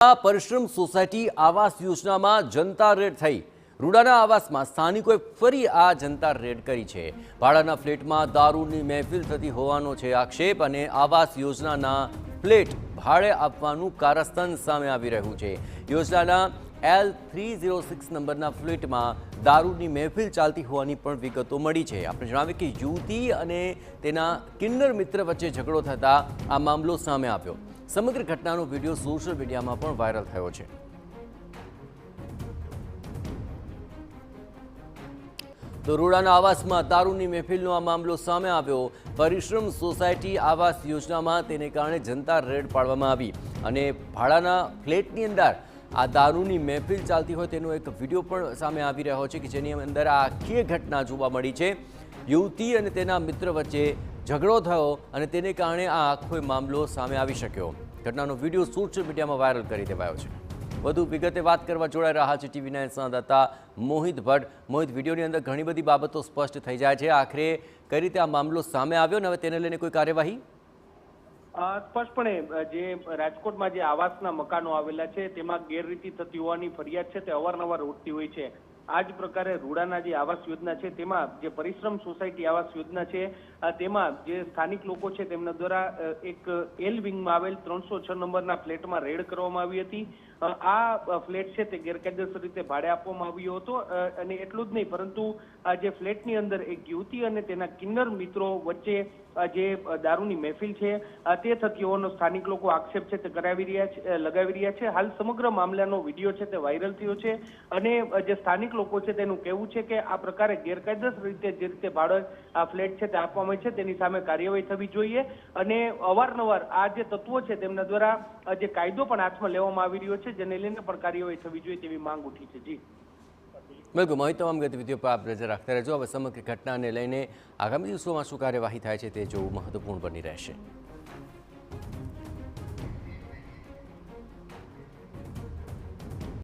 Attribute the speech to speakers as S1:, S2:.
S1: પરિશ્રમ સોસાયટી આવાસ યોજનામાં જનતા રેડ થઈ। રૂડાના આવાસમાં સ્થાનિકોએ ફરી આ જનતા રેડ કરી છે। ભાડાના ફ્લેટમાં દારૂની મહેફિલ થતી હોવાનો છે આક્ષેપ અને આવાસ યોજનાના ફ્લેટ ભાડે આપવાનું કારસ્તાન સામે આવી રહ્યું છે। યોજનાના L306 નંબરના ફ્લેટમાં દારૂની મહેફિલ ચાલતી હોવાની પણ વિગતો મળી છે। આપણે જણાવીએ કે યુવતી અને તેના કિન્નર મિત્ર વચ્ચે ઝઘડો થતા આ મામલો સામે આવ્યો। સમગ્ર ઘટનાનો વિડીયો સોશિયલ મીડિયામાં પણ વાયરલ થયો છે। તો રૂડાના આવાસમાં દારૂની મહેફિલનો આ મામલો સામે આવ્યો। પરિશ્રમ સોસાયટી આવાસ યોજનામાં તેને કારણે જનતા રેડ પાડવામાં આવી અને ભાડાના ફ્લેટની અંદર આ દારૂની મહેફિલ ચાલતી હોય તેનો એક વિડીયો પણ સામે આવી રહ્યો છે કે જેની અંદર આ આખી ઘટના જોવા મળી છે। યુવતી અને તેના મિત્ર વચ્ચે ઝઘડો થયો અને તેને કારણે આ આખો મામલો સામે આવી શક્યો। ઘટનાનો વિડીયો સોશિયલ મીડિયામાં વાયરલ કરી દેવાયો છે। વધુ વિગતે વાત કરવા જોડાઈ રહ્યા છે TV9 સંવાદદાતા મોહિત ભટ્ટ। મોહિત, વિડીયોની અંદર ઘણી બધી બાબતો સ્પષ્ટ થઈ જાય છે। આખરે કઈ રીતે આ મામલો સામે આવ્યો અને હવે તેને લઈને કોઈ કાર્યવાહી?
S2: સ્પષ્ટપણે જે રાજકોટમાં જે આવાસના મકાનો આવેલા છે તેમાં ગેરરીતિ થતી હોવાની ફરિયાદ છે તે અવારનવાર ઉઠતી હોય છે। આ જ પ્રકારે રૂડાના જે આવાસ યોજના છે તેમાં જે પરિશ્રમ સોસાયટી આવાસ યોજના છે તેમાં જે સ્થાનિક લોકો છે તેમના દ્વારા એક એલ વિંગમાં આવેલ 306 નંબરના ફ્લેટમાં રેડ કરવામાં આવી હતી। આ ફ્લેટ છે તે ગેરકાયદેસર રીતે ભાડે આપવામાં આવ્યો હતો અને એટલું જ નહીં પરંતુ આ જે ફ્લેટની અંદર એક યુવતી અને તેના કિન્નર મિત્રો વચ્ચે જે દારૂની મહેફિલ છે તે થતી હોવાનો સ્થાનિક લોકો આક્ષેપ છે તે લગાવી રહ્યા છે। હાલ સમગ્ર મામલાનો વિડીયો છે તે વાયરલ થયો છે અને જે સ્થાનિક લોકો છે તેનું કહેવું છે કે આ પ્રકારે ગેરકાયદેસર રીતે જે રીતે ભાડે આ ફ્લેટ છે તે આપવામાં આવે છે તેની સામે કાર્યવાહી થવી જોઈએ અને અવારનવાર આ જે તત્વો છે તેમના દ્વારા જે કાયદો પણ હાથમાં લેવામાં આવી રહ્યો છે જેને લઈને પણ કાર્યવાહી થવી જોઈએ તેવી માંગ ઉઠી છે। જી
S1: બિલકુલ, મોહિત, તમામ ગતિવિધિઓ પર આપ નજર રાખતા રહેજો। હવે સમગ્ર ઘટનાને લઈને આગામી દિવસોમાં શું કાર્યવાહી થાય છે તે જોવું મહત્વપૂર્ણ બની રહેશે।